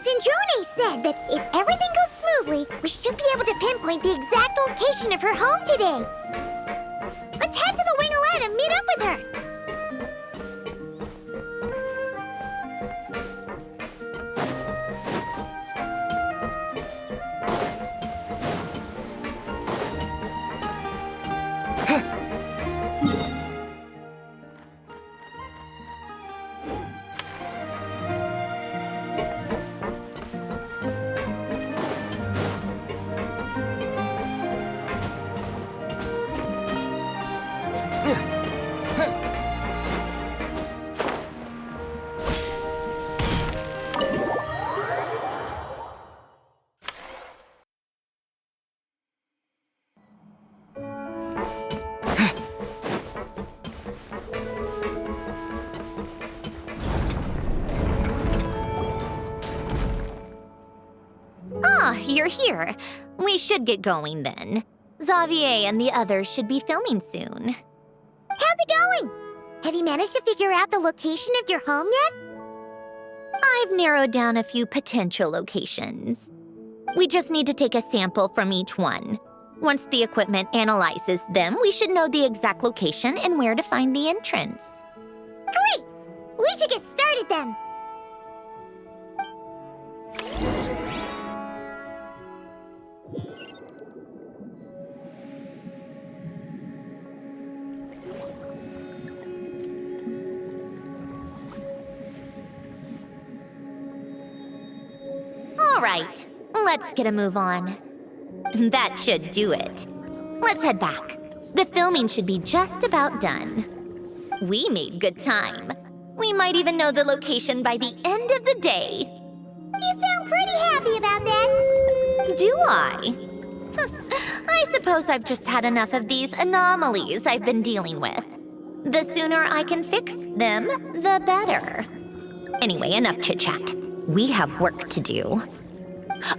Centrone said that if everything goes smoothly, we should be able to pinpoint the exact location of her home today. Let's head to the Wing-O-Lette and meet up with her. You're here. We should get going then. Xavier and the others should be filming soon. How's it going? Have you managed to figure out the location of your home yet? I've narrowed down a few potential locations. We just need to take a sample from each one. Once the equipment analyzes them, we should know the exact location and where to find the entrance. Great! We should get started then. All right, let's get a move on. That should do it. Let's head back. The filming should be just about done. We made good time. We might even know the location by the end of the day. You sound pretty happy about that. Do I? I suppose I've just had enough of these anomalies I've been dealing with. The sooner I can fix them, the better. Anyway, enough chit-chat. We have work to do.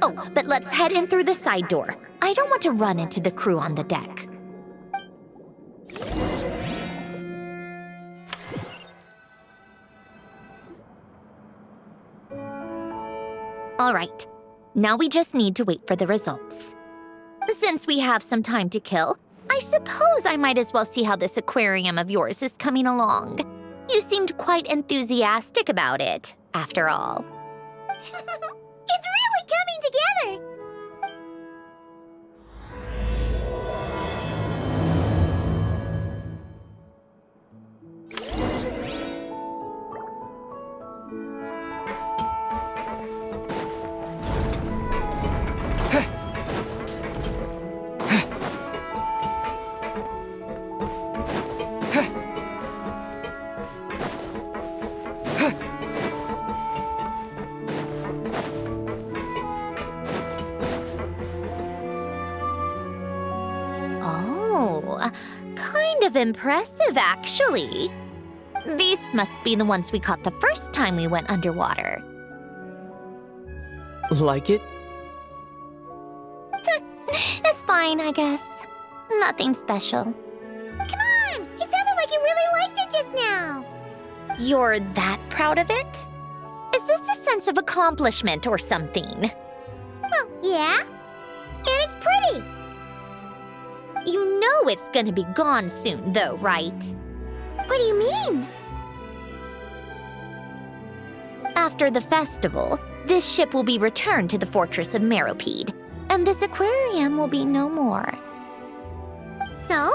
Oh, but let's head in through the side door. I don't want to run into the crew on the deck. All right, now we just need to wait for the results. Since we have some time to kill, I suppose I might as well see how this aquarium of yours is coming along. You seemed quite enthusiastic about it, after all. It's really coming together! Kind of impressive, actually. These must be the ones we caught the first time we went underwater. Like it? It's fine, I guess. Nothing special. Come on! It sounded like you really liked it just now! You're that proud of it? Is this a sense of accomplishment or something? Well, yeah. And it's pretty! You know it's gonna be gone soon, though, right? What do you mean? After the festival, this ship will be returned to the fortress of Meropide, and this aquarium will be no more. So?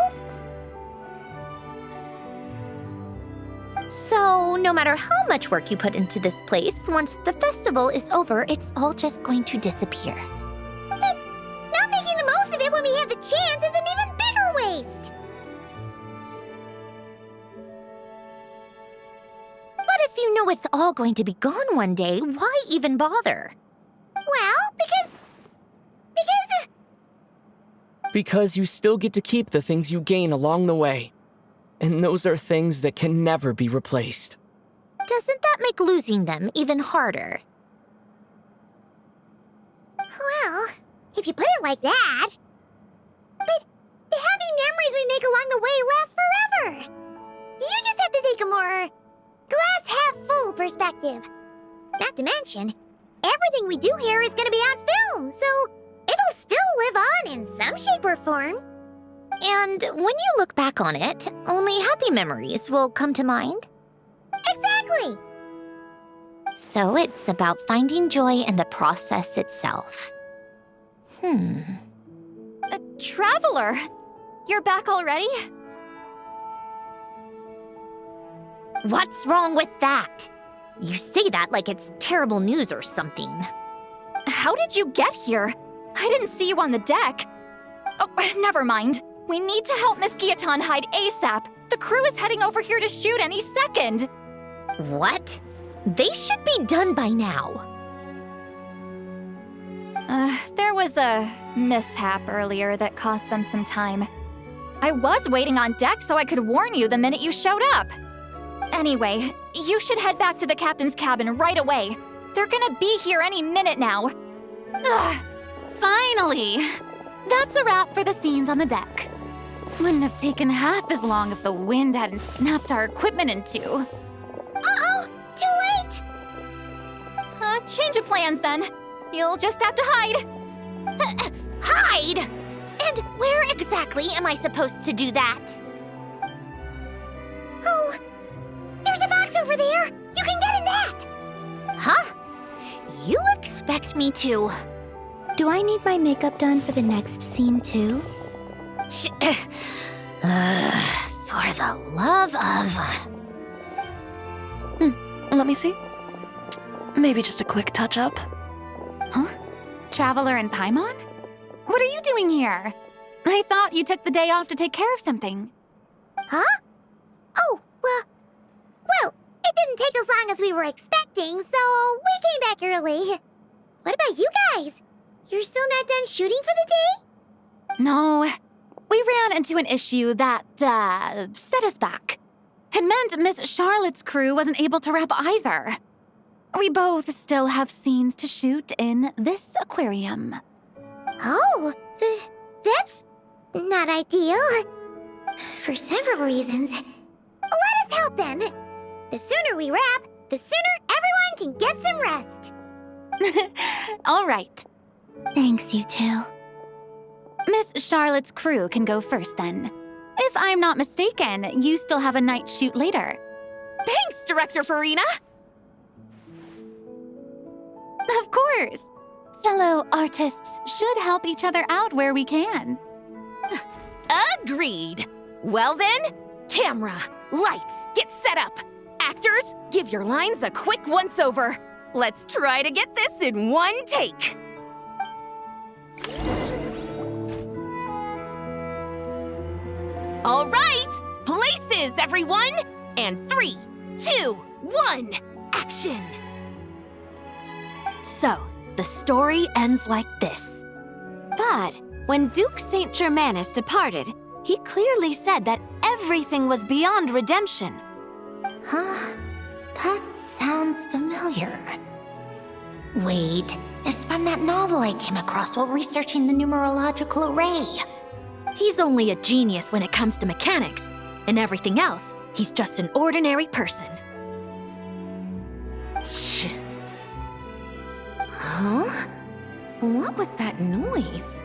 So, no matter how much work you put into this place, once the festival is over, it's all just going to disappear. But not making the most of it when we have the chance is an even bigger waste! But if you know it's all going to be gone one day, why even bother? Well, because... Because you still get to keep the things you gain along the way. And those are things that can never be replaced. Doesn't that make losing them even harder? Well, if you put it like that... But the happy memories we make along the way last forever! You just have to take a more... glass-half-full perspective. Not to mention, everything we do here is gonna be on film, so it'll still live on in some shape or form. And when you look back on it, only happy memories will come to mind? Exactly! So it's about finding joy in the process itself. Traveler! You're back already? What's wrong with that? You say that like it's terrible news or something. How did you get here? I didn't see you on the deck. Oh, never mind. We need to help Miss Guillotin hide ASAP. The crew is heading over here to shoot any second. What? They should be done by now. There was a mishap earlier that cost them some time. I was waiting on deck so I could warn you the minute you showed up. Anyway, you should head back to the captain's cabin right away. They're gonna be here any minute now. Ugh, finally! That's a wrap for the scenes on the deck. Wouldn't have taken half as long if the wind hadn't snapped our equipment in two. Uh-oh! Too late! Change of plans then. You'll just have to hide. Hide? And where exactly am I supposed to do that? Oh, there's a box over there! You can get in that! Huh? You expect me to... Do I need my makeup done for the next scene too? For the love of... Let me see. Maybe just a quick touch-up. Huh? Traveler and Paimon? What are you doing here? I thought you took the day off to take care of something. Huh? Oh, well, it didn't take as long as we were expecting, so we came back early. What about you guys? You're still not done shooting for the day? No, we ran into an issue that, set us back. It meant Miss Charlotte's crew wasn't able to wrap either. We both still have scenes to shoot in this aquarium. Oh, that's not ideal. For several reasons. Let us help then. The sooner we wrap, the sooner everyone can get some rest. All right. Thanks, you two. Miss Charlotte's crew can go first then. If I'm not mistaken, you still have a night shoot later. Thanks, Director Farina! Of course. Fellow artists should help each other out where we can. Agreed. Well then, camera, lights, get set up. Actors, give your lines a quick once-over. Let's try to get this in one take. All right, places, everyone! And 3, 2, 1, action! So, the story ends like this. But when Duke Saint Germanus departed, he clearly said that everything was beyond redemption. Huh? That sounds familiar. Wait, it's from that novel I came across while researching the numerological array. He's only a genius when it comes to mechanics, and everything else, he's just an ordinary person. Huh? What was that noise?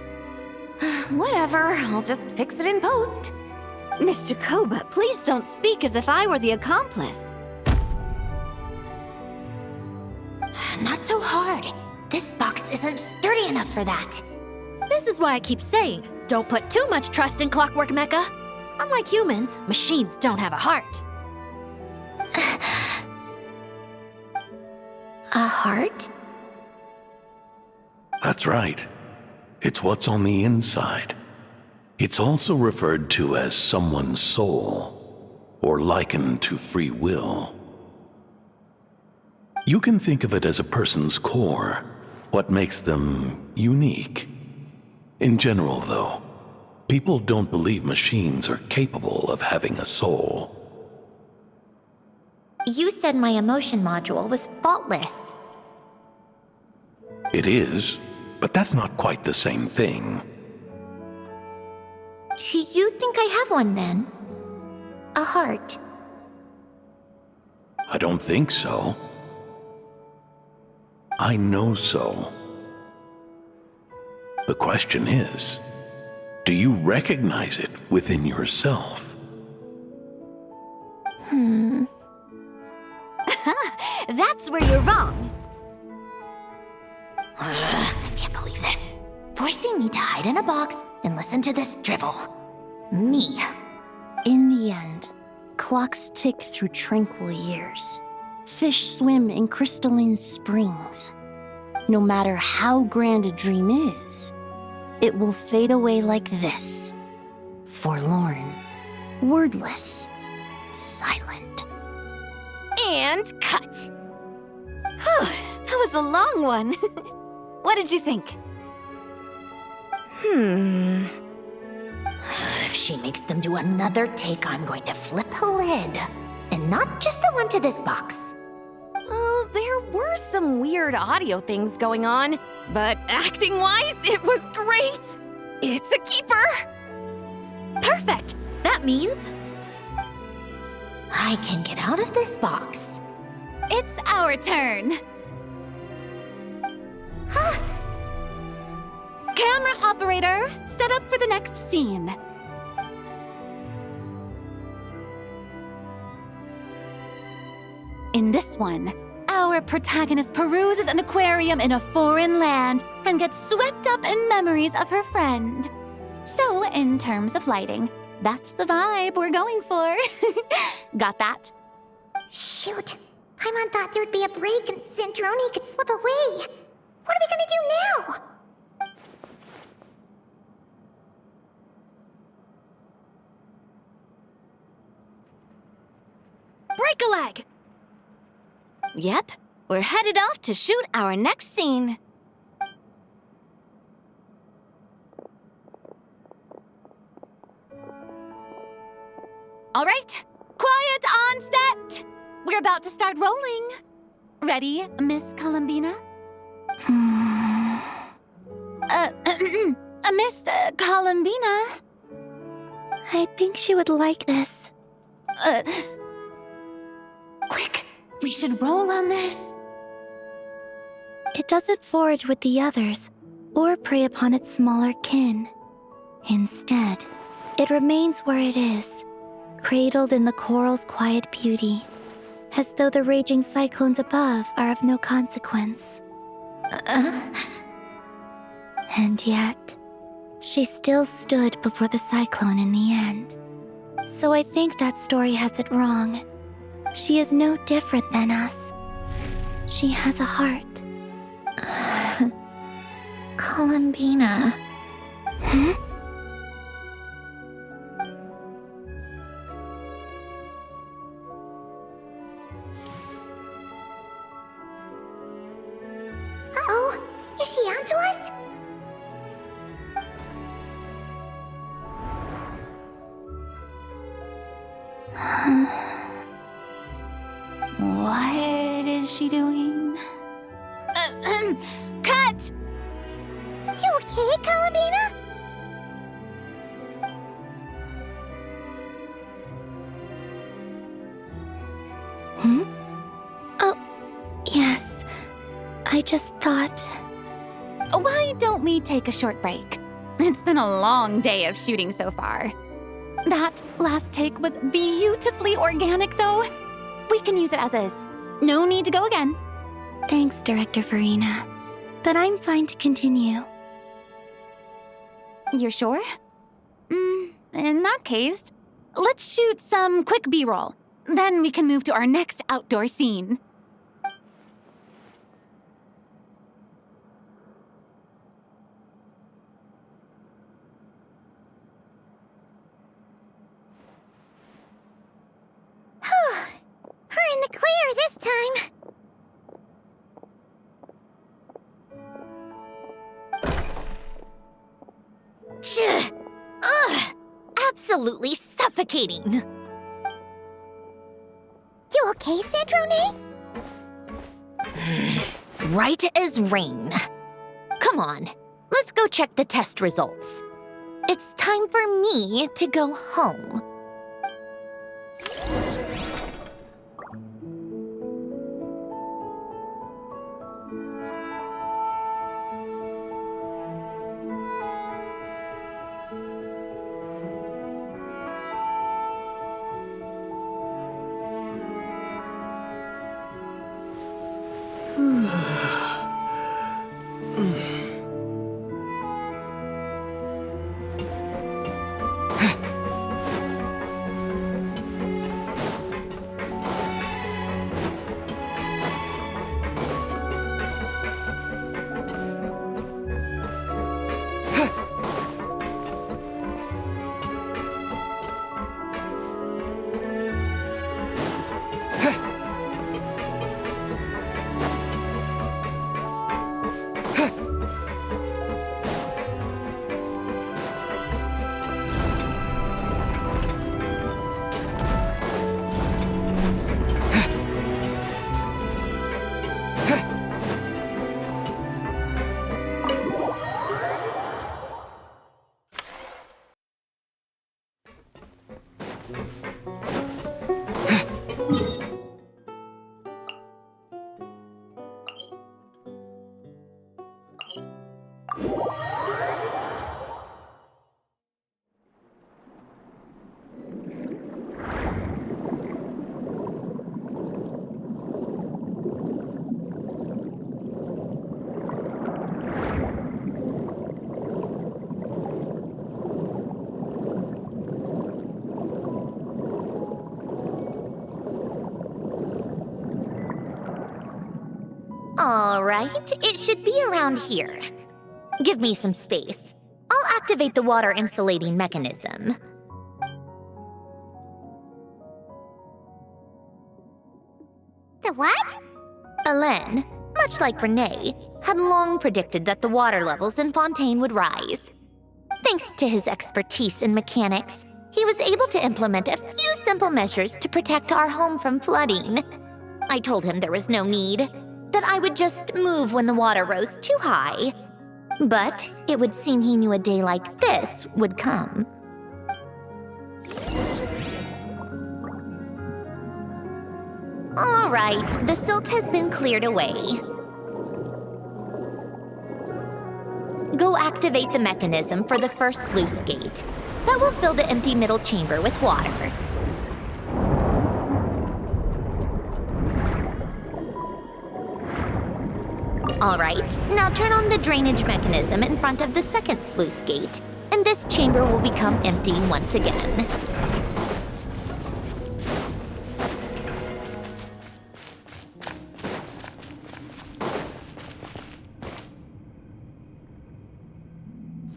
Whatever, I'll just fix it in post. Miss Jacoba, please don't speak as if I were the accomplice. Not so hard. This box isn't sturdy enough for that. This is why I keep saying, don't put too much trust in Clockwork Mecha. Unlike humans, machines don't have a heart. A heart? That's right. It's what's on the inside. It's also referred to as someone's soul, or likened to free will. You can think of it as a person's core, what makes them unique. In general, though, people don't believe machines are capable of having a soul. You said my emotion module was faultless. It is, but that's not quite the same thing. Do you think I have one then? A heart? I don't think so. I know so. The question is, do you recognize it within yourself? That's where you're wrong. I can't believe this. Forcing me to hide in a box and listen to this drivel. Me. In the end, clocks tick through tranquil years. Fish swim in crystalline springs. No matter how grand a dream is, it will fade away like this. Forlorn, wordless, silent. And cut. That was a long one. What did you think? If she makes them do another take, I'm going to flip a lid. And not just the one to this box. Well, there were some weird audio things going on, but acting-wise, it was great. It's a keeper. Perfect! That means I can get out of this box. It's our turn. Camera operator, set up for the next scene. In this one, our protagonist peruses an aquarium in a foreign land and gets swept up in memories of her friend. So, in terms of lighting, that's the vibe we're going for. Got that? Shoot. Paimon thought there would be a break and Zandroni could slip away. What are we gonna do now? break a leg! Yep, we're headed off to shoot our next scene. All right, quiet on set! We're about to start rolling. Ready, Miss Columbina? Miss Columbina? I think she would like this. Quick, we should roll on this. It doesn't forage with the others, or prey upon its smaller kin. Instead, it remains where it is, cradled in the coral's quiet beauty, as though the raging cyclones above are of no consequence. And yet, she still stood before the cyclone in the end. So I think that story has it wrong. She is no different than us. She has a heart. Columbina. Uh-oh, is she onto us? What is she doing? Cut! You okay, Columbina? Oh, yes. I just thought... Why don't we take a short break? It's been a long day of shooting so far. That last take was beautifully organic, though. We can use it as is. No need to go again. Thanks, Director Farina. But I'm fine to continue. You're sure? In that case, let's shoot some quick B-roll. Then we can move to our next outdoor scene. We're in the clear this time. Ugh! Absolutely suffocating. You okay, Sandrone? Right as rain. Come on, let's go check the test results. It's time for me to go home. All right, it should be around here. Give me some space. I'll activate the water insulating mechanism. The what? Alain, much like Renee, had long predicted that the water levels in Fontaine would rise. Thanks to his expertise in mechanics, he was able to implement a few simple measures to protect our home from flooding. I told him there was no need, that I would just move when the water rose too high. But it would seem he knew a day like this would come. All right, the silt has been cleared away. Go activate the mechanism for the first sluice gate. That will fill the empty middle chamber with water. All right, now turn on the drainage mechanism in front of the second sluice gate, and this chamber will become empty once again.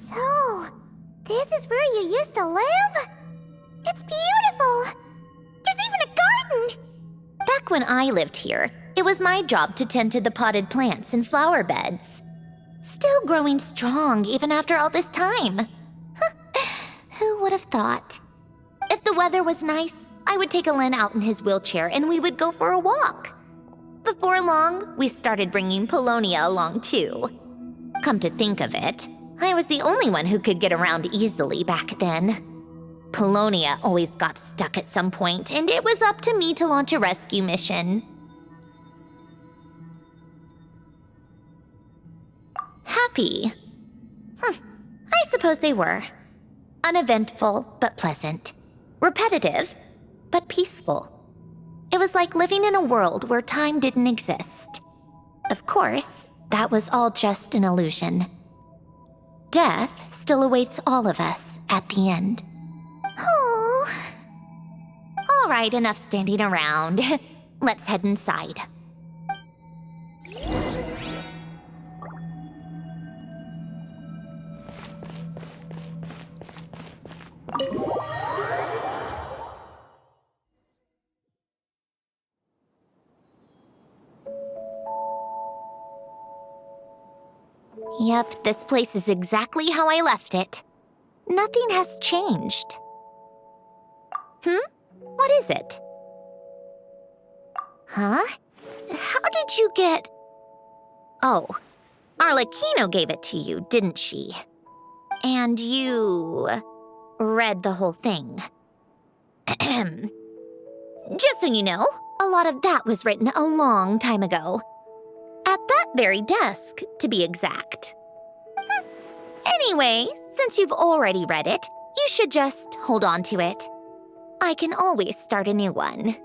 So, this is where you used to live? It's beautiful! There's even a garden! Back when I lived here, it was my job to tend to the potted plants and flower beds. Still growing strong even after all this time. Who would have thought? If the weather was nice, I would take Alain out in his wheelchair and we would go for a walk. Before long, we started bringing Polonia along too. Come to think of it, I was the only one who could get around easily back then. Polonia always got stuck at some point, and it was up to me to launch a rescue mission. Happy. I suppose they were. Uneventful, but pleasant. Repetitive, but peaceful. It was like living in a world where time didn't exist. Of course, that was all just an illusion. Death still awaits all of us at the end. Oh. All right, enough standing around. Let's head inside. Yep, this place is exactly how I left it. Nothing has changed. What is it? Huh? How did you get... Oh, Arlecchino gave it to you, didn't she? And you... read the whole thing. Just so you know, a lot of that was written a long time ago. At that very desk, to be exact. Anyway, since you've already read it, you should just hold on to it. I can always start a new one.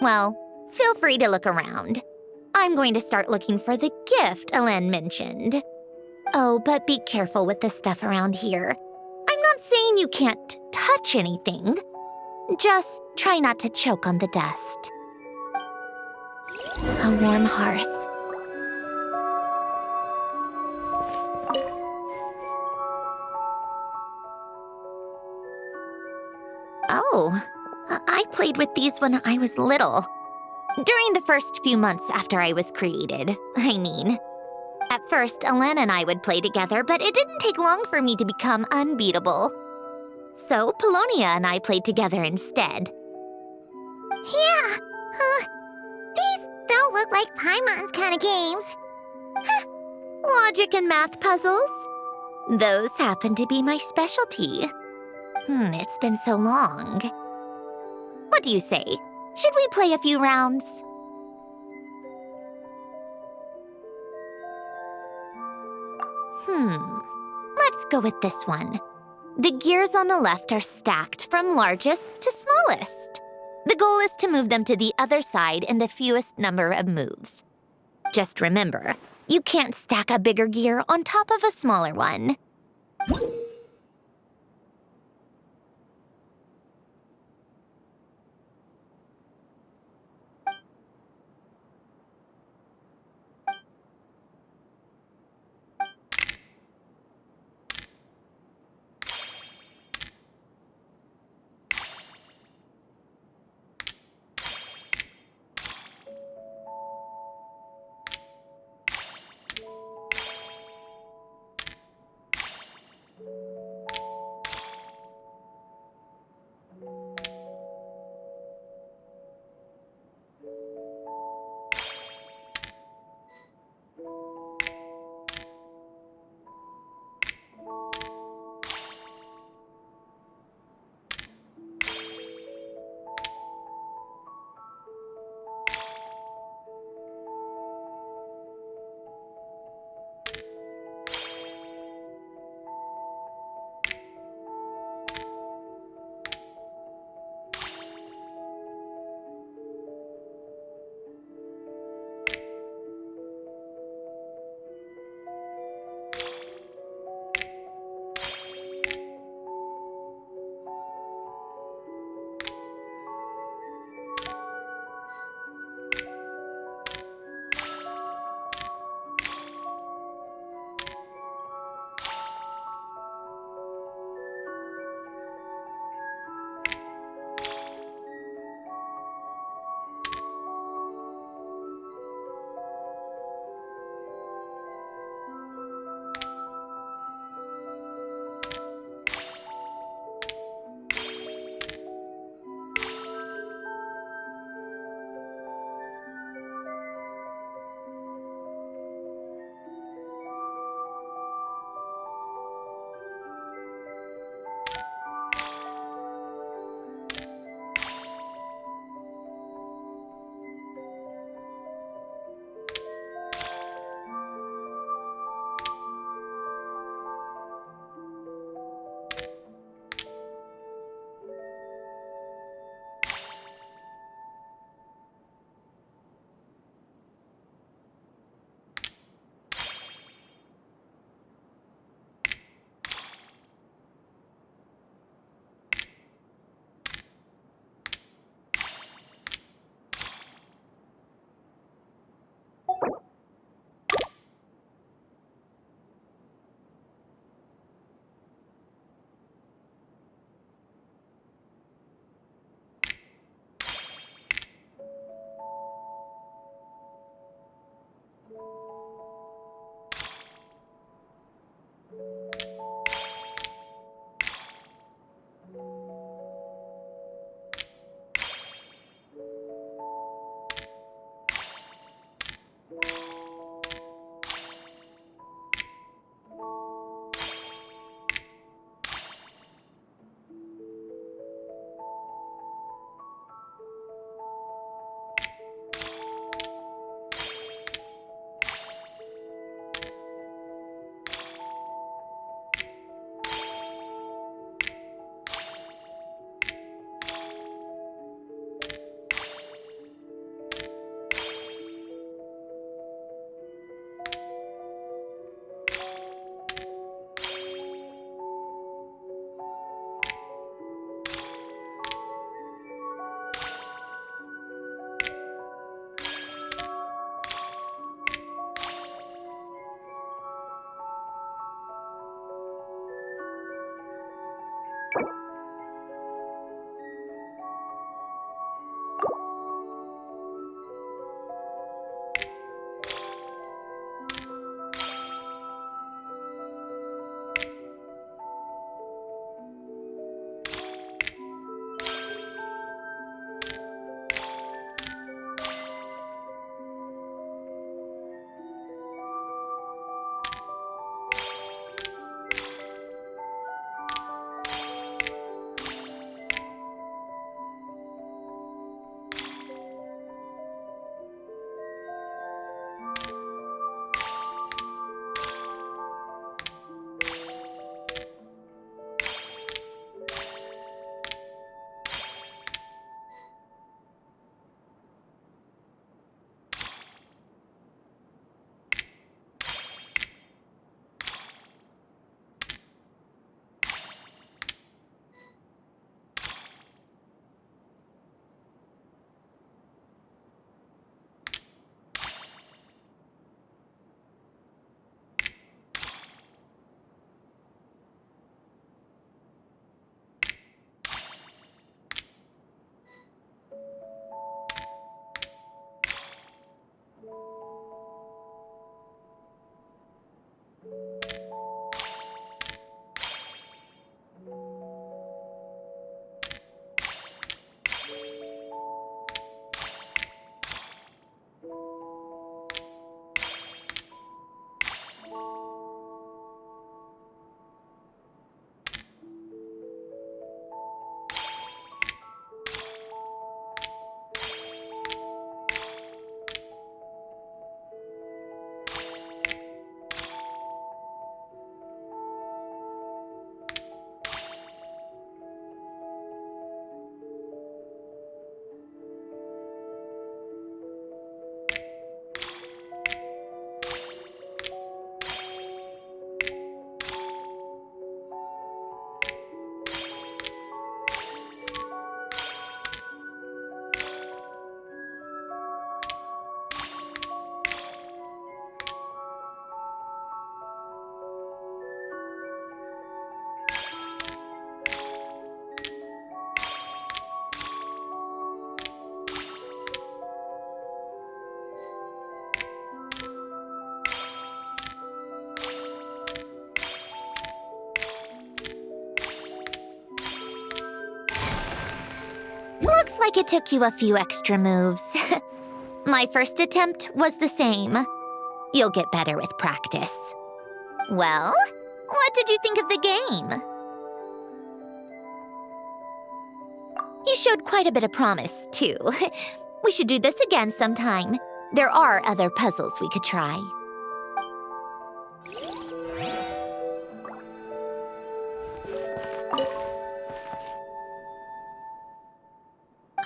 Well, feel free to look around. I'm going to start looking for the gift Elen mentioned. Oh, but be careful with the stuff around here. I'm not saying you can't touch anything. Just try not to choke on the dust. A warm hearth. Oh, I played with these when I was little. During the first few months after I was created, I mean. At first, Elen and I would play together, but it didn't take long for me to become unbeatable. So, Polonia and I played together instead. Yeah, these don't look like Paimon's kind of games. Logic and math puzzles? Those happen to be my specialty. It's been so long. What do you say? Should we play a few rounds? Let's go with this one. The gears on the left are stacked from largest to smallest. The goal is to move them to the other side in the fewest number of moves. Just remember, you can't stack a bigger gear on top of a smaller one. like it took you a few extra moves. My first attempt was the same. You'll get better with practice. Well, what did you think of the game? You showed quite a bit of promise, too. We should do this again sometime. There are other puzzles we could try.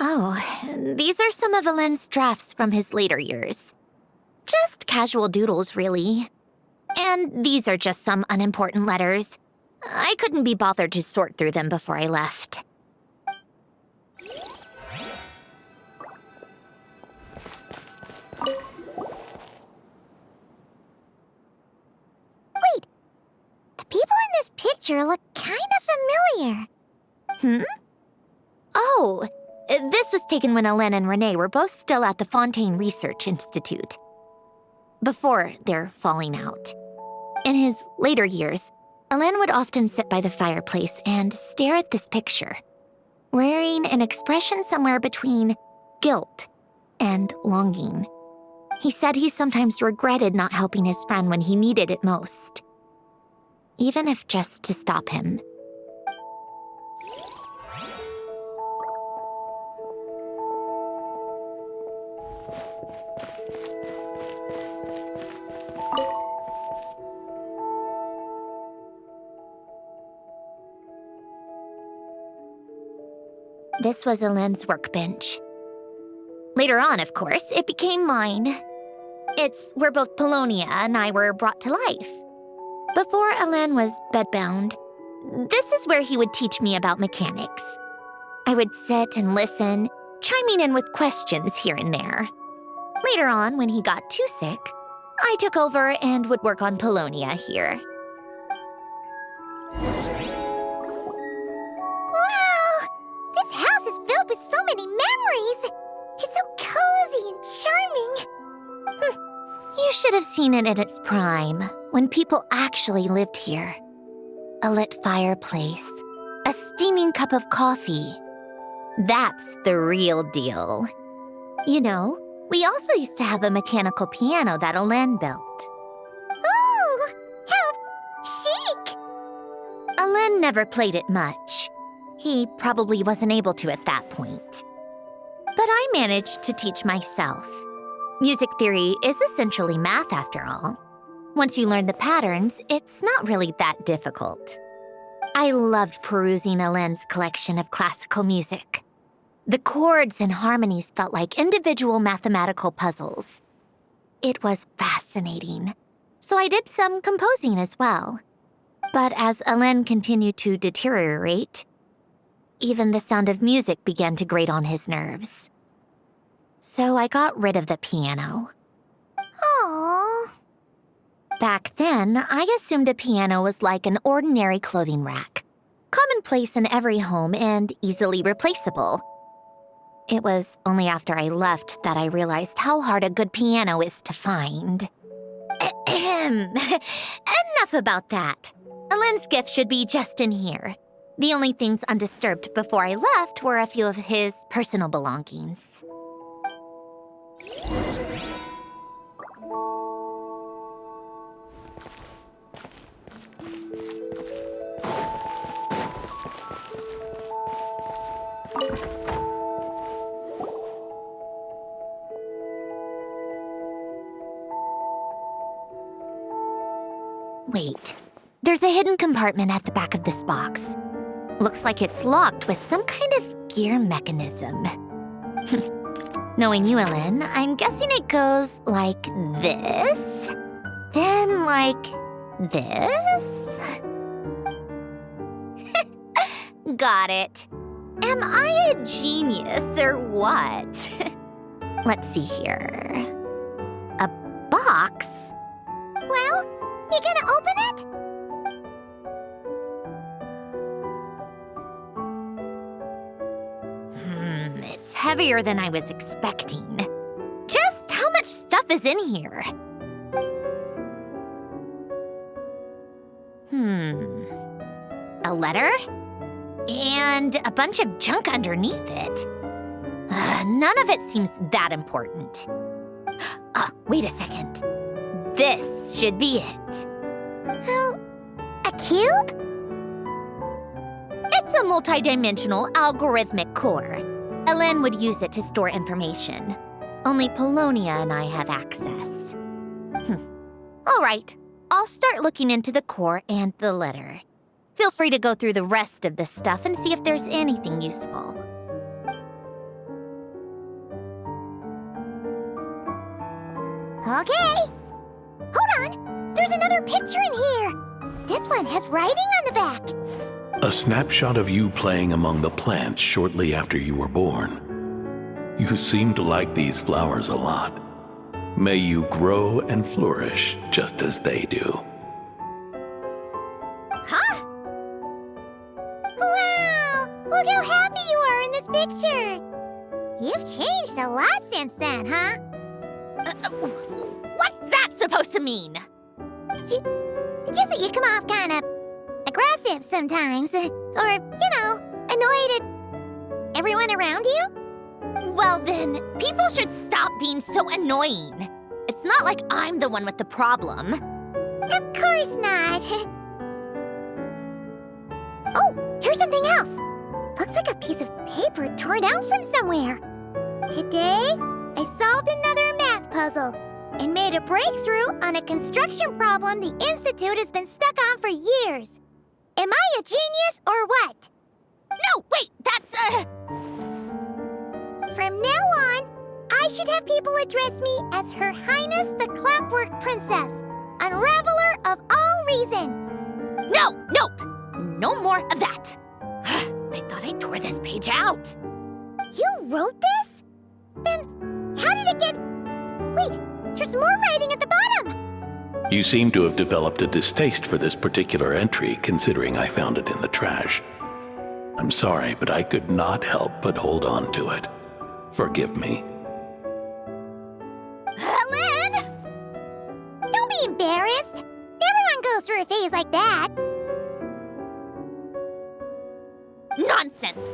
Oh, these are some of Alen's drafts from his later years. Just casual doodles, really. And these are just some unimportant letters. I couldn't be bothered to sort through them before I left. Wait, the people in this picture look kind of familiar. Oh, this was taken when Alen and Renee were both still at the Fontaine Research Institute. Before their falling out. In his later years, Alen would often sit by the fireplace and stare at this picture, wearing an expression somewhere between guilt and longing. He said he sometimes regretted not helping his friend when he needed it most, even if just to stop him. This was Alen's workbench. Later on, of course, it became mine. It's where both Polonia and I were brought to life. Before Alen was bedbound, this is where he would teach me about mechanics. I would sit and listen, chiming in with questions here and there. Later on, when he got too sick, I took over and would work on Polonia here. With so many memories! It's so cozy and charming! You should have seen it in its prime, when people actually lived here. A lit fireplace, a steaming cup of coffee. That's the real deal. You know, we also used to have a mechanical piano that Alen built. Oh, how chic! Alen never played it much. He probably wasn't able to at that point. But I managed to teach myself. Music theory is essentially math, after all. Once you learn the patterns, it's not really that difficult. I loved perusing Alen's collection of classical music. The chords and harmonies felt like individual mathematical puzzles. It was fascinating. So I did some composing as well. But as Alen continued to deteriorate, even the sound of music began to grate on his nerves. So I got rid of the piano. Aww. Back then, I assumed a piano was like an ordinary clothing rack, commonplace in every home and easily replaceable. It was only after I left that I realized how hard a good piano is to find. Enough about that. Alen's gift should be just in here. The only things undisturbed before I left were a few of his personal belongings. Wait, there's a hidden compartment at the back of this box. Looks like it's locked with some kind of gear mechanism. Knowing you, Alen, I'm guessing it goes like this, then like this. Got it. Am I a genius or what? Let's see here. A box? Well, you gonna open it? It's heavier than I was expecting. Just how much stuff is in here? A letter? And a bunch of junk underneath it. None of it seems that important. Wait a second. This should be it. A cube? It's a multidimensional algorithmic core. Elen would use it to store information. Only Polonia and I have access. All right, I'll start looking into the core and the letter. Feel free to go through the rest of the stuff and see if there's anything useful. Okay. Hold on. There's another picture in here. This one has writing on the back. A snapshot of you playing among the plants shortly after you were born. You seem to like these flowers a lot. May you grow and flourish just as they do. Huh? Wow! Look how happy you are in this picture. You've changed a lot since then, huh? What's that supposed to mean? Just that you come off kind of aggressive sometimes. Or, annoyed at everyone around you? Well then, people should stop being so annoying. It's not like I'm the one with the problem. Of course not. Oh, here's something else. Looks like a piece of paper torn out from somewhere. Today, I solved another math puzzle and made a breakthrough on a construction problem the Institute has been stuck on for years. Am I a genius or what? No, wait, that's From now on, I should have people address me as Her Highness the Clockwork Princess, unraveler of all reason. Nope. No more of that. I thought I tore this page out. You wrote this? Then how did it get... Wait, there's more writing at the bottom. You seem to have developed a distaste for this particular entry, considering I found it in the trash. I'm sorry, but I could not help but hold on to it. Forgive me. Elen! Don't be embarrassed. Everyone goes through a phase like that. Nonsense!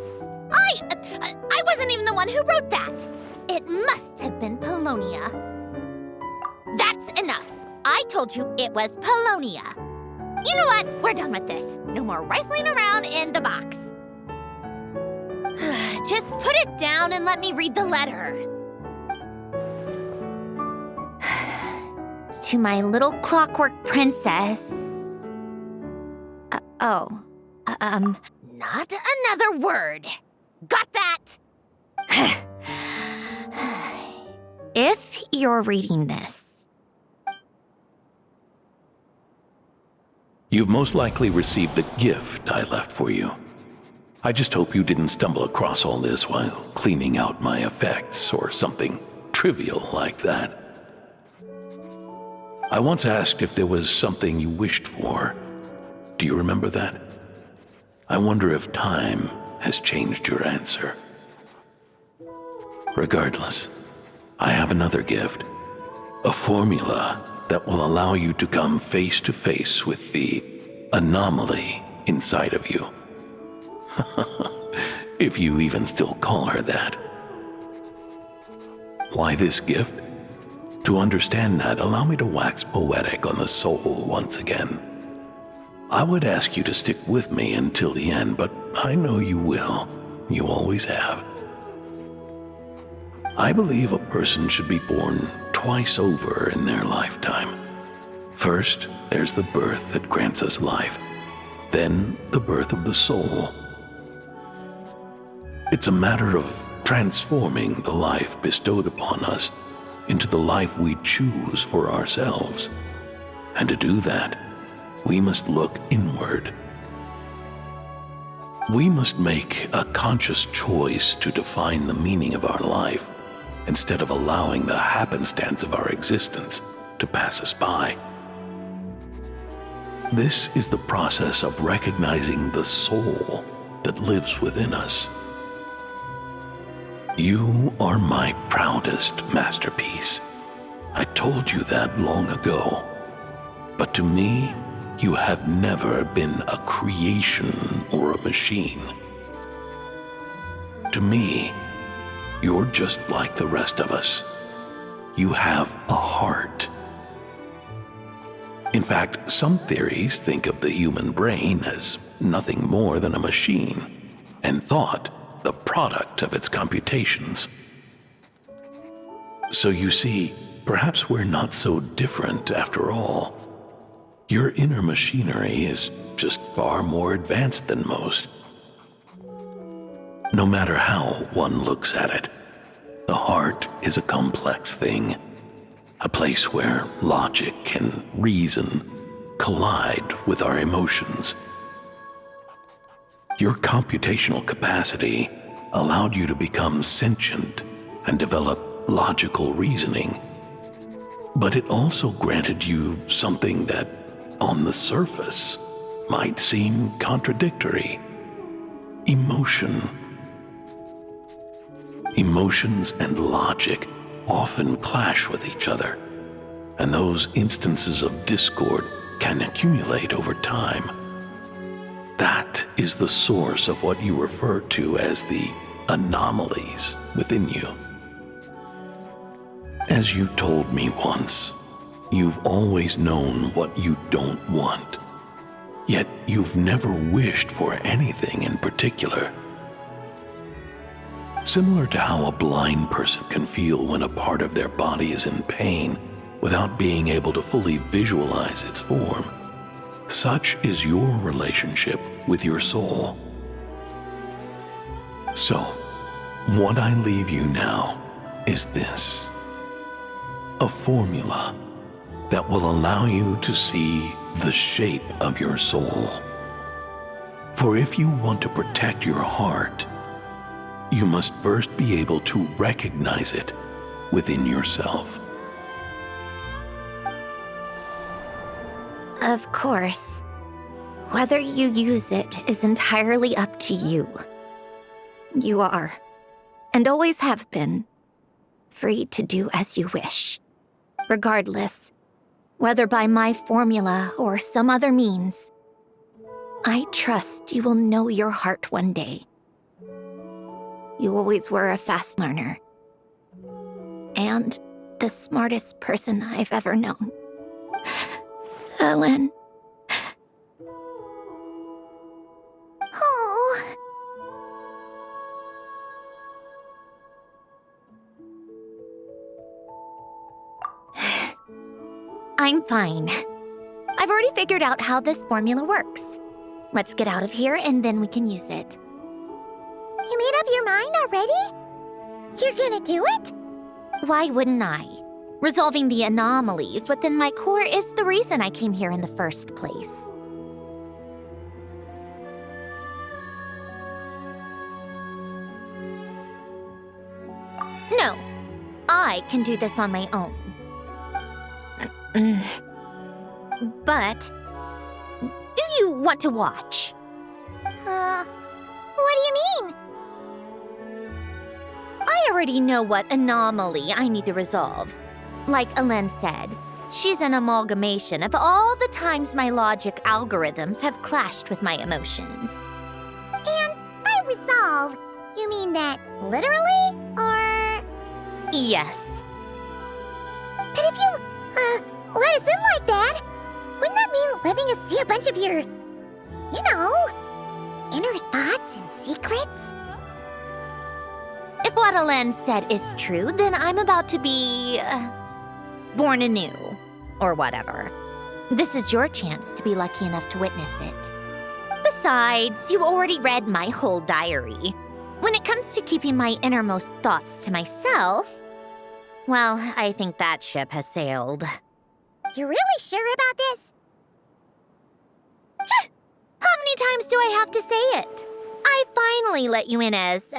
I wasn't even the one who wrote that. It must have been Polonia. That's enough. I told you it was Polonia. You know what? We're done with this. No more rifling around in the box. Just put it down and let me read the letter. To my little clockwork princess. Not another word. Got that? If you're reading this. You've most likely received the gift I left for you. I just hope you didn't stumble across all this while cleaning out my effects or something trivial like that. I once asked if there was something you wished for. Do you remember that? I wonder if time has changed your answer. Regardless, I have another gift. A formula that will allow you to come face to face with the anomaly inside of you. If you even still call her that. Why this gift? To understand that, allow me to wax poetic on the soul once again. I would ask you to stick with me until the end, but I know you will. You always have. I believe a person should be born twice over in their lifetime. First, there's the birth that grants us life. Then, the birth of the soul. It's a matter of transforming the life bestowed upon us into the life we choose for ourselves. And to do that, we must look inward. We must make a conscious choice to define the meaning of our life instead of allowing the happenstance of our existence to pass us by. This is the process of recognizing the soul that lives within us. You are my proudest masterpiece. I told you that long ago. But to me, you have never been a creation or a machine. To me, You're just like the rest of us. You have a heart. In fact, some theories think of the human brain as nothing more than a machine, and thought the product of its computations. So you see, perhaps we're not so different after all. Your inner machinery is just far more advanced than most. No matter how one looks at it, the heart is a complex thing, a place where logic and reason collide with our emotions. Your computational capacity allowed you to become sentient and develop logical reasoning, but it also granted you something that, on the surface, might seem contradictory: emotion. Emotions and logic often clash with each other, and those instances of discord can accumulate over time. That is the source of what you refer to as the anomalies within you. As you told me once, you've always known what you don't want, yet you've never wished for anything in particular. Similar to how a blind person can feel when a part of their body is in pain without being able to fully visualize its form, such is your relationship with your soul. So, what I leave you now is this: a formula that will allow you to see the shape of your soul. For if you want to protect your heart, you must first be able to recognize it within yourself. Of course. Whether you use it is entirely up to you. You are, and always have been, free to do as you wish. Regardless, whether by my formula or some other means, I trust you will know your heart one day. You always were a fast learner, and the smartest person I've ever known. Ellen. Oh. I'm fine. I've already figured out how this formula works. Let's get out of here and then we can use it. You made up your mind already? You're gonna do it? Why wouldn't I? Resolving the anomalies within my core is the reason I came here in the first place. No, I can do this on my own. But, do you want to watch? What do you mean? I already know what anomaly I need to resolve. Like Ellen said, she's an amalgamation of all the times my logic algorithms have clashed with my emotions. And by resolve, you mean that literally, or...? Yes. But if you, let us in like that, wouldn't that mean letting us see a bunch of your, you know, inner thoughts and secrets? If what Ellen said is true, then I'm about to be... born anew, or whatever. This is your chance to be lucky enough to witness it. Besides, you already read my whole diary. When it comes to keeping my innermost thoughts to myself, well, I think that ship has sailed. You're really sure about this? How many times do I have to say it? I finally let you in as,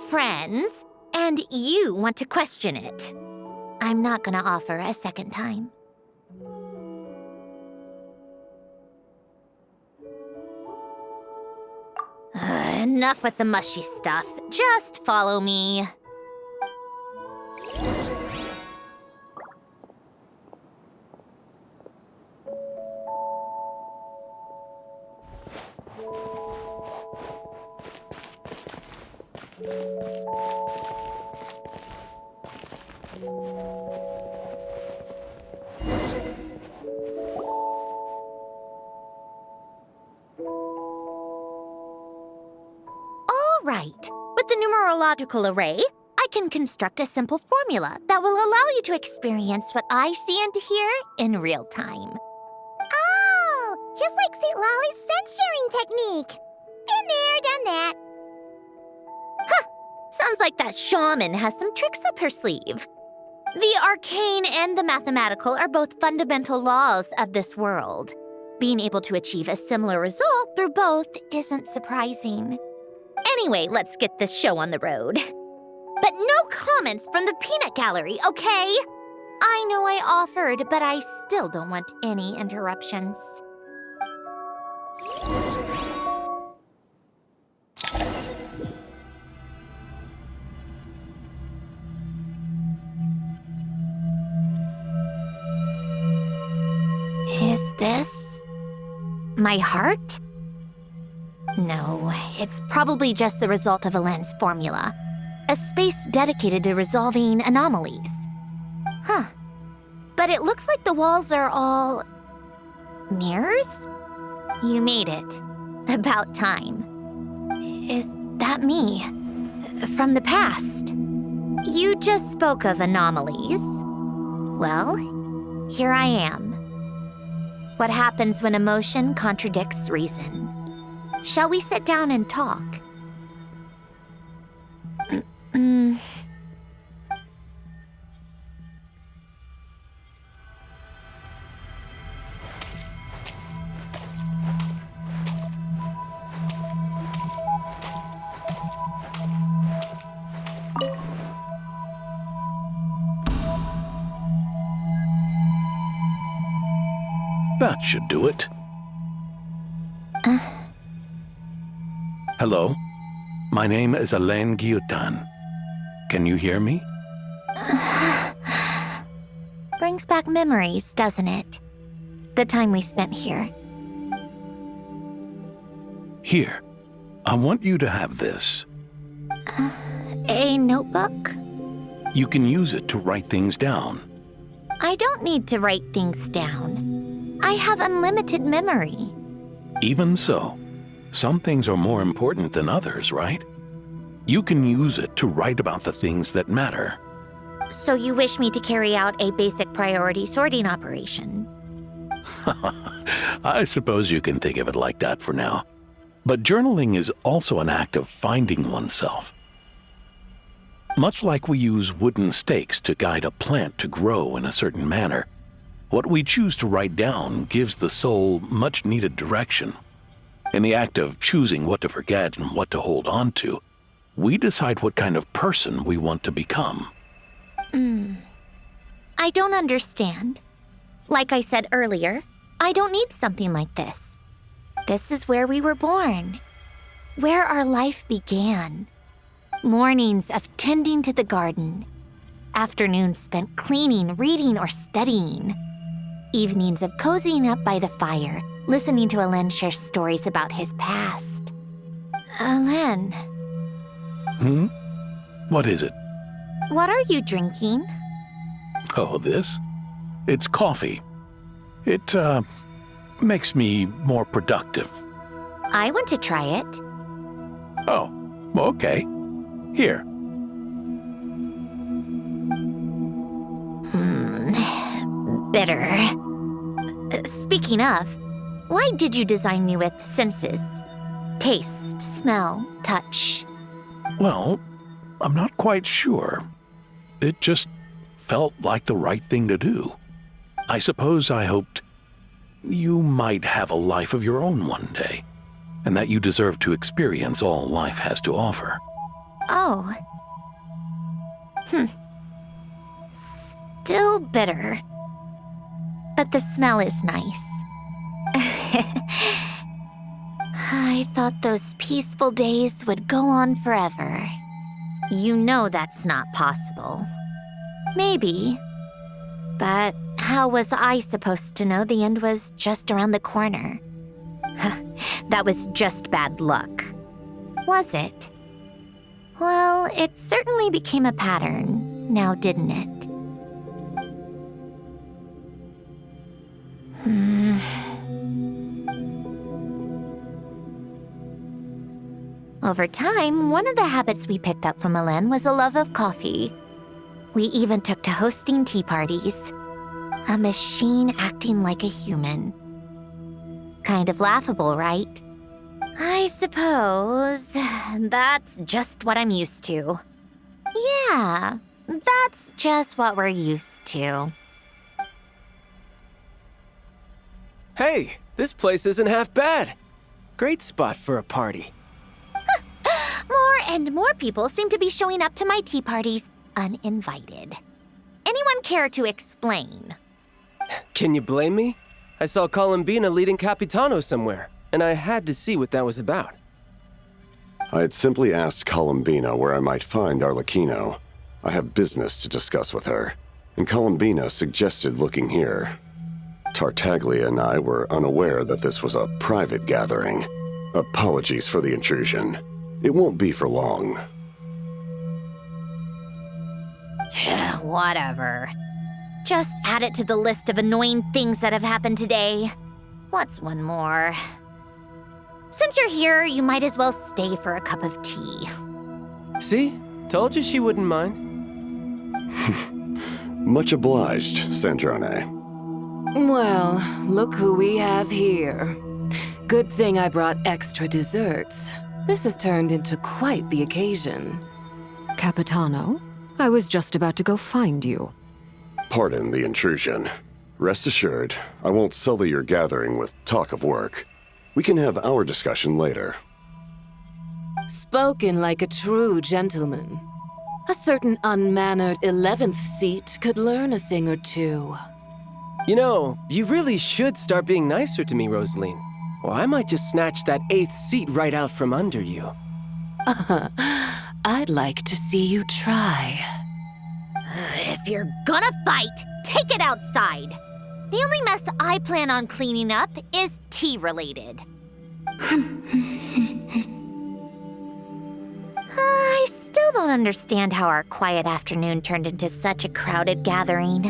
friends, and you want to question it. I'm not gonna offer a second time. Enough with the mushy stuff. Just follow me. All right. With the numerological array, I can construct a simple formula that will allow you to experience what I see and hear in real time. Oh, just like St. Lolly's scent-sharing technique. Been there, done that. Sounds like that shaman has some tricks up her sleeve. The arcane and the mathematical are both fundamental laws of this world. Being able to achieve a similar result through both isn't surprising. Anyway, let's get this show on the road. But no comments from the peanut gallery, okay? I know I offered, but I still don't want any interruptions. Is this my heart? No, it's probably just the result of a lens formula. A space dedicated to resolving anomalies. Huh. But it looks like the walls are all... mirrors? You made it. About time. Is that me? From the past? You just spoke of anomalies. Well, here I am. What happens when emotion contradicts reason? Shall we sit down and talk? That should do it. Hello? My name is Alain Guillotin. Can you hear me? Brings back memories, doesn't it? The time we spent here. Here. I want you to have this. A notebook? You can use it to write things down. I don't need to write things down. I have unlimited memory. Even so, some things are more important than others, right? You can use it to write about the things that matter. So you wish me to carry out a basic priority sorting operation? I suppose you can think of it like that for now. But journaling is also an act of finding oneself. Much like we use wooden stakes to guide a plant to grow in a certain manner, what we choose to write down gives the soul much-needed direction. In the act of choosing what to forget and what to hold on to, we decide what kind of person we want to become. I don't understand. Like I said earlier, I don't need something like this. This is where we were born, where our life began. Mornings of tending to the garden, afternoons spent cleaning, reading, or studying, evenings of cozying up by the fire, listening to Alain share stories about his past. Alain. What is it? What are you drinking? Oh, this? It's coffee. It, makes me more productive. I want to try it. Oh, okay. Here. Bitter. Speaking of, why did you design me with senses? Taste, smell, touch. Well, I'm not quite sure. It just felt like the right thing to do. I suppose I hoped you might have a life of your own one day, and that you deserve to experience all life has to offer. Oh. Still bitter. But the smell is nice. I thought those peaceful days would go on forever. You know that's not possible. Maybe. But how was I supposed to know the end was just around the corner? That was just bad luck. Was it? Well, it certainly became a pattern, now didn't it? Over time, one of the habits we picked up from Elen was a love of coffee. We even took to hosting tea parties. A machine acting like a human. Kind of laughable, right? I suppose that's just what I'm used to. Yeah, that's just what we're used to. Hey, this place isn't half bad. Great spot for a party. More and more people seem to be showing up to my tea parties uninvited. Anyone care to explain? Can you blame me? I saw Columbina leading Capitano somewhere, and I had to see what that was about. I had simply asked Columbina where I might find Arlecchino. I have business to discuss with her, and Columbina suggested looking here. Tartaglia and I were unaware that this was a private gathering. Apologies for the intrusion. It won't be for long. Whatever. Just add it to the list of annoying things that have happened today. What's one more? Since you're here, you might as well stay for a cup of tea. See? Told you she wouldn't mind. Much obliged, Sandrone. Well, look who we have here. Good thing I brought extra desserts. This has turned into quite the occasion. Capitano, I was just about to go find you. Pardon the intrusion. Rest assured, I won't sully your gathering with talk of work. We can have our discussion later. Spoken like a true gentleman. A certain unmannered 11th seat could learn a thing or two. You know, you really should start being nicer to me, Rosaline. Or I might just snatch that 8th seat right out from under you. I'd like to see you try. If you're gonna fight, take it outside. The only mess I plan on cleaning up is tea-related. I still don't understand how our quiet afternoon turned into such a crowded gathering.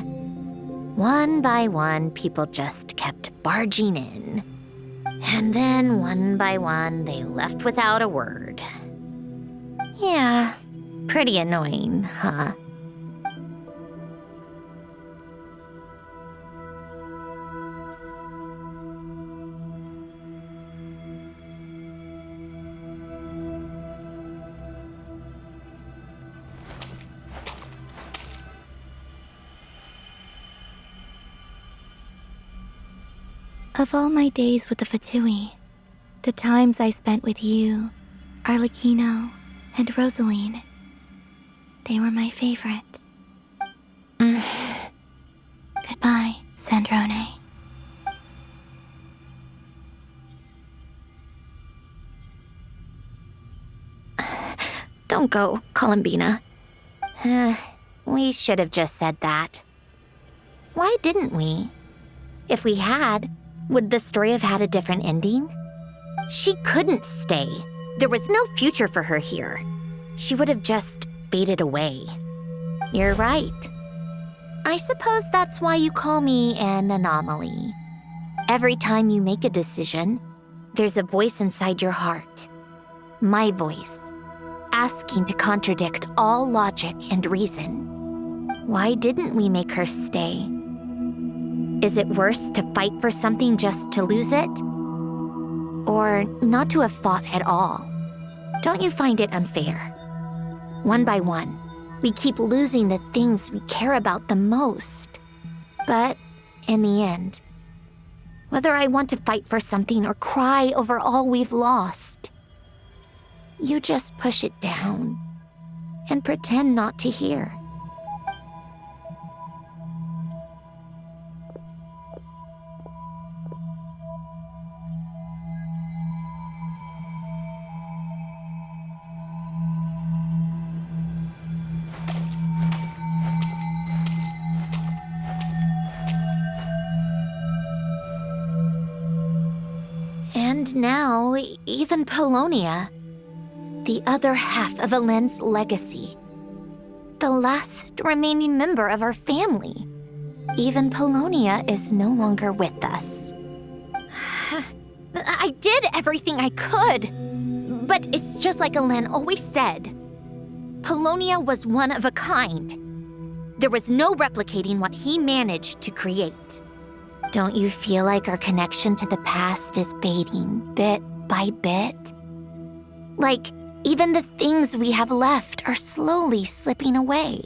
One by one, people just kept barging in. And then, one by one, they left without a word. Yeah, pretty annoying, huh? Of all my days with the Fatui, the times I spent with you, Arlecchino, and Rosaline, they were my favorite. Goodbye, Sandrone. Don't go, Columbina. We should have just said that. Why didn't we? If we had, would the story have had a different ending? She couldn't stay. There was no future for her here. She would have just faded away. You're right. I suppose that's why you call me an anomaly. Every time you make a decision, there's a voice inside your heart. My voice, asking to contradict all logic and reason. Why didn't we make her stay? Is it worse to fight for something just to lose it? Or not to have fought at all? Don't you find it unfair? One by one, we keep losing the things we care about the most. But in the end, whether I want to fight for something or cry over all we've lost, you just push it down and pretend not to hear. And now, even Polonia, the other half of Elen's legacy, the last remaining member of our family. Even Polonia is no longer with us. I did everything I could, But it's just like Alen always said. Polonia was one of a kind. There was no replicating what he managed to create. Don't you feel like our connection to the past is fading bit by bit? Like, even the things we have left are slowly slipping away.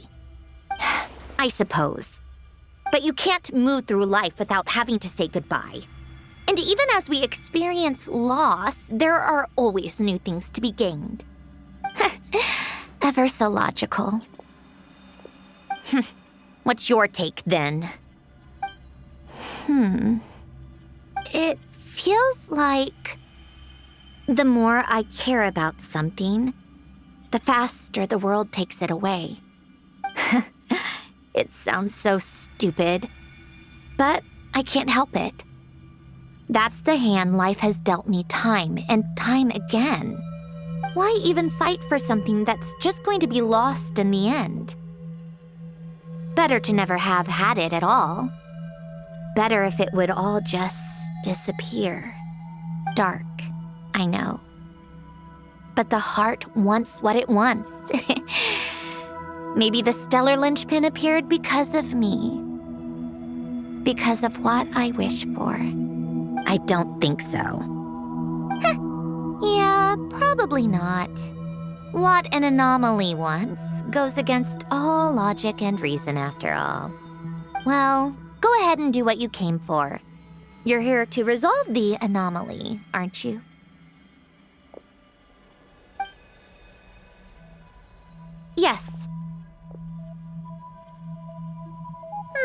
I suppose. But you can't move through life without having to say goodbye. And even as we experience loss, there are always new things to be gained. Ever so logical. What's your take, then? It feels like the more I care about something, the faster the world takes it away. It sounds so stupid, but I can't help it. That's the hand life has dealt me time and time again. Why even fight for something that's just going to be lost in the end? Better to never have had it at all. Better if it would all just disappear. Dark, I know. But the heart wants what it wants. Maybe the stellar linchpin appeared because of me. Because of what I wish for. I don't think so. Yeah, probably not. What an anomaly wants goes against all logic and reason after all. Well, go ahead and do what you came for. You're here to resolve the anomaly, aren't you? Yes.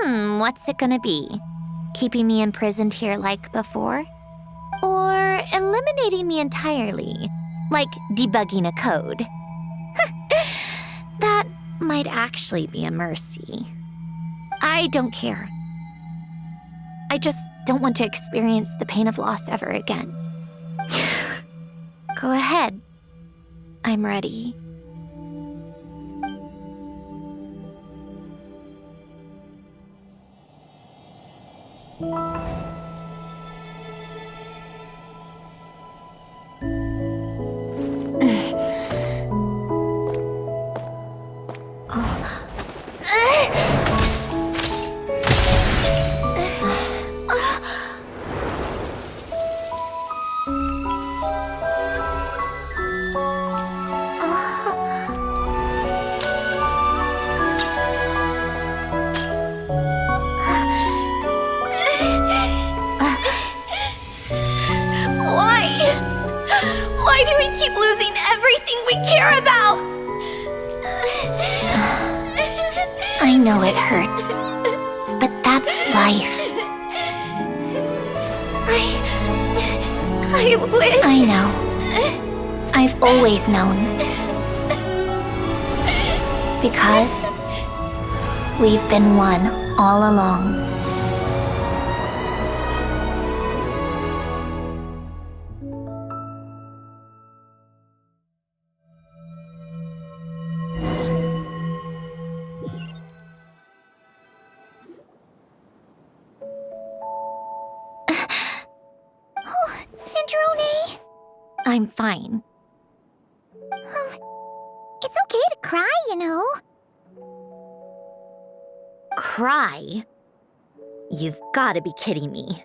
What's it gonna be? Keeping me imprisoned here like before? Or eliminating me entirely, like debugging a code? That might actually be a mercy. I don't care. I just don't want to experience the pain of loss ever again. Go ahead. I'm ready. Why do we keep losing everything we care about? I know it hurts, but that's life. I wish... I know. I've always known. Because we've been one all along. I'm fine. It's okay to cry, you know. Cry? You've got to be kidding me.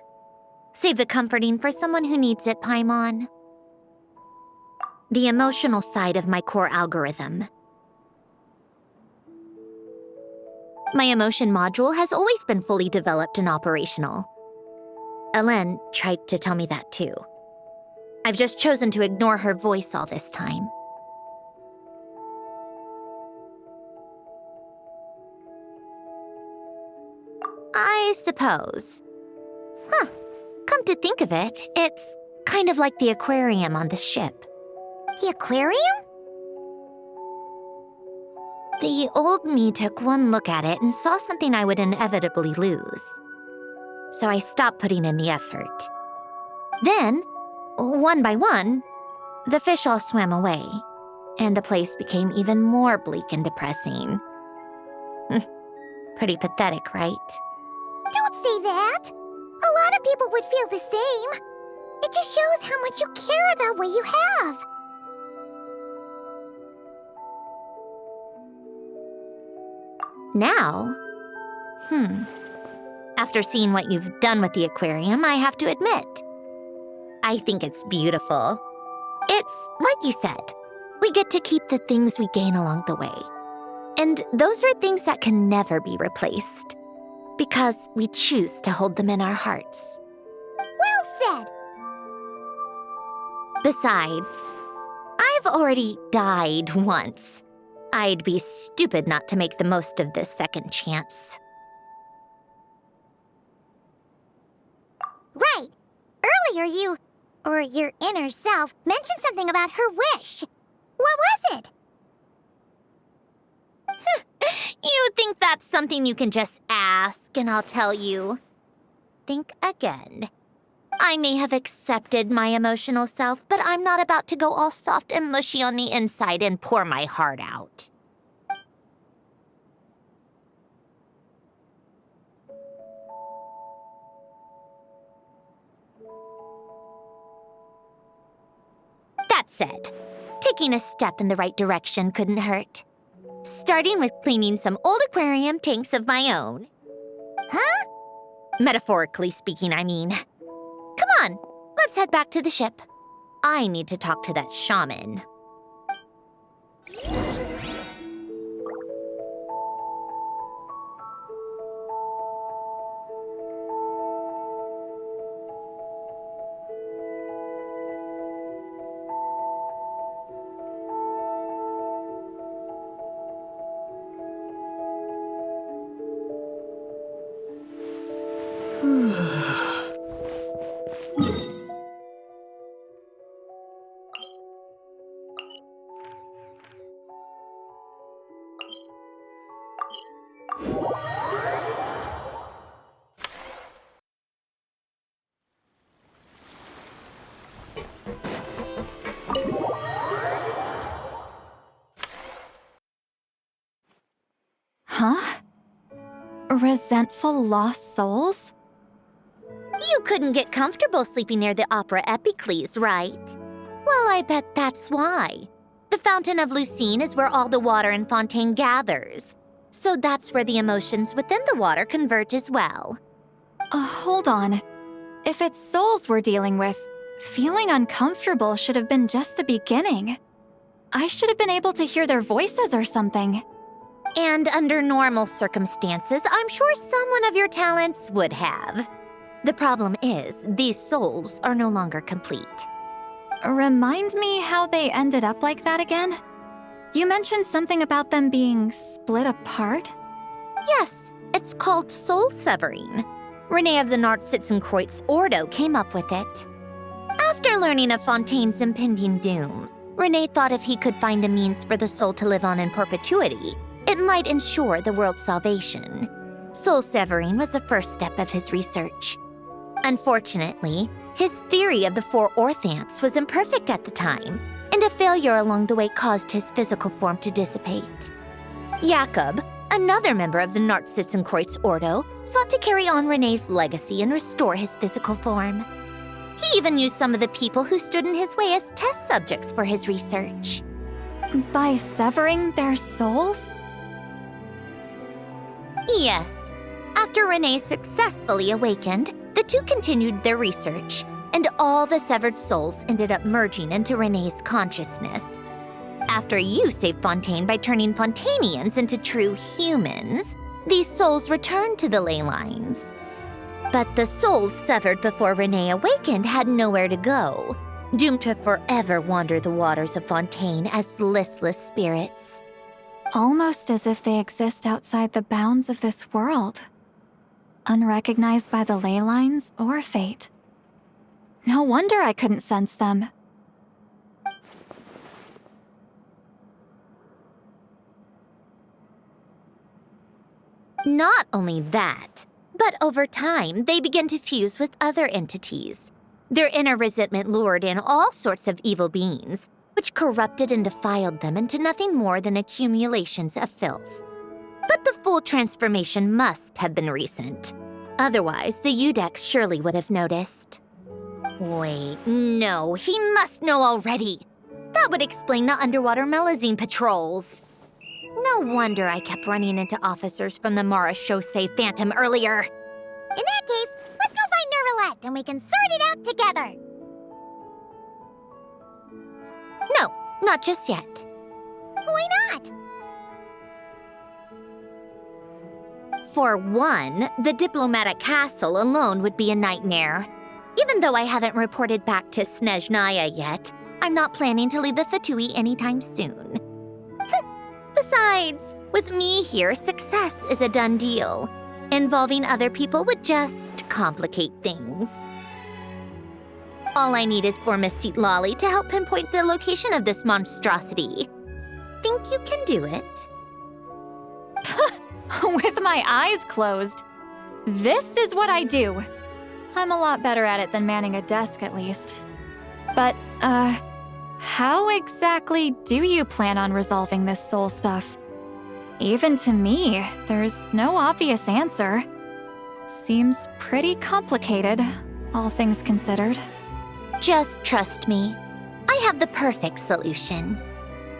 Save the comforting for someone who needs it, Paimon. The emotional side of my core algorithm. My emotion module has always been fully developed and operational. Alen tried to tell me that too. I've just chosen to ignore her voice all this time. I suppose. Come to think of it, it's kind of like the aquarium on the ship. The aquarium? The old me took one look at it and saw something I would inevitably lose. So I stopped putting in the effort. Then, one by one, the fish all swam away, and the place became even more bleak and depressing. Pretty pathetic, right? Don't say that. A lot of people would feel the same. It just shows how much you care about what you have. now? After seeing what you've done with the aquarium, I have to admit, I think it's beautiful. It's like you said, we get to keep the things we gain along the way. And those are things that can never be replaced, because we choose to hold them in our hearts. Well said. Besides, I've already died once. I'd be stupid not to make the most of this second chance. Right. Earlier you, or your inner self, mentioned something about her wish. What was it? You think that's something you can just ask, and I'll tell you. Think again. I may have accepted my emotional self, but I'm not about to go all soft and mushy on the inside and pour my heart out. That said, taking a step in the right direction couldn't hurt. Starting with cleaning some old aquarium tanks of my own. Huh? Metaphorically speaking, I mean. Come on, let's head back to the ship. I need to talk to that shaman. Huh? Resentful lost souls? You couldn't get comfortable sleeping near the Opera Epicles, right? Well, I bet that's why. The Fountain of Lucine is where all the water in Fontaine gathers. So that's where the emotions within the water converge as well. Hold on. If it's souls we're dealing with, feeling uncomfortable should have been just the beginning. I should have been able to hear their voices or something. And under normal circumstances, I'm sure someone of your talents would have. The problem is, these souls are no longer complete. Remind me how they ended up like that again? You mentioned something about them being split apart? Yes, it's called soul severing. Renee of the Nartsitzenkreuz Ordo came up with it. After learning of Fontaine's impending doom, Renee thought if he could find a means for the soul to live on in perpetuity, it might ensure the world's salvation. Soul severing was the first step of his research. Unfortunately, his theory of the four orthants was imperfect at the time, and a failure along the way caused his physical form to dissipate. Jakob, another member of the Nartsitzenkreuz Ordo, sought to carry on Renee's legacy and restore his physical form. He even used some of the people who stood in his way as test subjects for his research. By severing their souls? Yes. After Renee successfully awakened, the two continued their research, and all the severed souls ended up merging into Renee's consciousness. After you saved Fontaine by turning Fontainians into true humans, these souls returned to the ley lines. But the souls severed before Renee awakened had nowhere to go, doomed to forever wander the waters of Fontaine as listless spirits. Almost as if they exist outside the bounds of this world. Unrecognized by the ley lines or fate. No wonder I couldn't sense them. Not only that, but over time, they began to fuse with other entities. Their inner resentment lured in all sorts of evil beings, which corrupted and defiled them into nothing more than accumulations of filth. But the full transformation must have been recent. Otherwise, the Udex surely would have noticed. Wait, no, he must know already. That would explain the underwater melazine patrols. No wonder I kept running into officers from the Mara Chaussee Phantom earlier. In that case, let's go find Nervalette and we can sort it out together. No, not just yet. Why not? For one, the diplomatic castle alone would be a nightmare. Even though I haven't reported back to Snezhnaya yet, I'm not planning to leave the Fatui anytime soon. Besides, with me here, success is a done deal. Involving other people would just complicate things. All I need is for Miss Lolly to help pinpoint the location of this monstrosity. Think you can do it? With my eyes closed. This is what I do. I'm a lot better at it than manning a desk, at least. But, how exactly do you plan on resolving this soul stuff? Even to me, there's no obvious answer. Seems pretty complicated, all things considered. Just trust me. I have the perfect solution.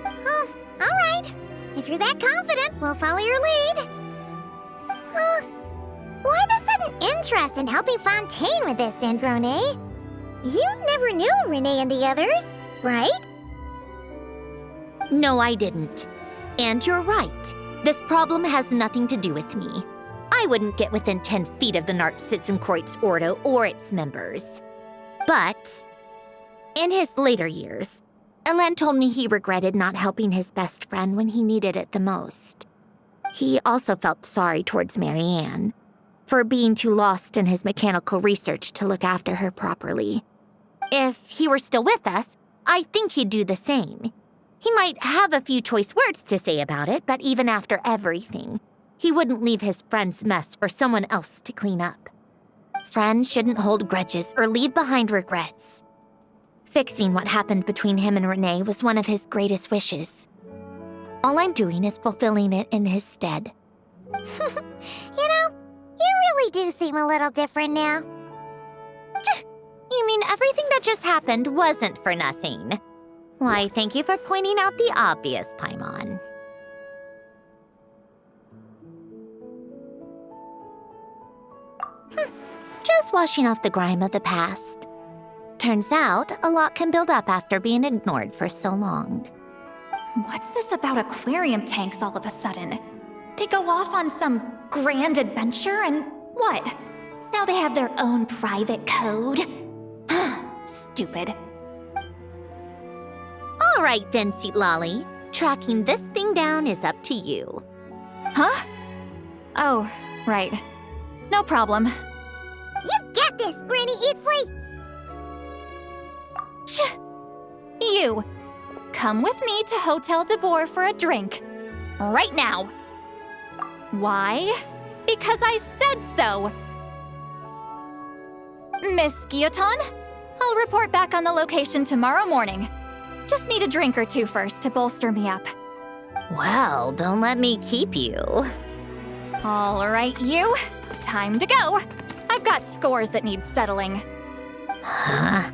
Oh, all right. If you're that confident, we'll follow your lead. Why the sudden interest in helping Fontaine with this, Androne? You never knew Renee and the others, right? No, I didn't. And you're right. This problem has nothing to do with me. I wouldn't get within 10 feet of the Nartsitzenkreuz Ordo or its members. But in his later years, Elen told me he regretted not helping his best friend when he needed it the most. He also felt sorry towards Marianne for being too lost in his mechanical research to look after her properly. If he were still with us, I think he'd do the same. He might have a few choice words to say about it, but even after everything, he wouldn't leave his friend's mess for someone else to clean up. Friends shouldn't hold grudges or leave behind regrets. Fixing what happened between him and Renee was one of his greatest wishes. All I'm doing is fulfilling it in his stead. You know, you really do seem a little different now. You mean everything that just happened wasn't for nothing? Why, thank you for pointing out the obvious, Paimon. Just washing off the grime of the past. Turns out, a lot can build up after being ignored for so long. What's this about aquarium tanks all of a sudden? They go off on some grand adventure and what? Now they have their own private code? Stupid. All right then, Lolly. Tracking this thing down is up to you. Huh? Oh, right. No problem. You got this, Granny Eatsley! You! Come with me to Hotel de Boer for a drink. Right now. Why? Because I said so! Miss Guillotin, I'll report back on the location tomorrow morning. Just need a drink or two first to bolster me up. Well, don't let me keep you. All right, you. Time to go. I've got scores that need settling. Huh?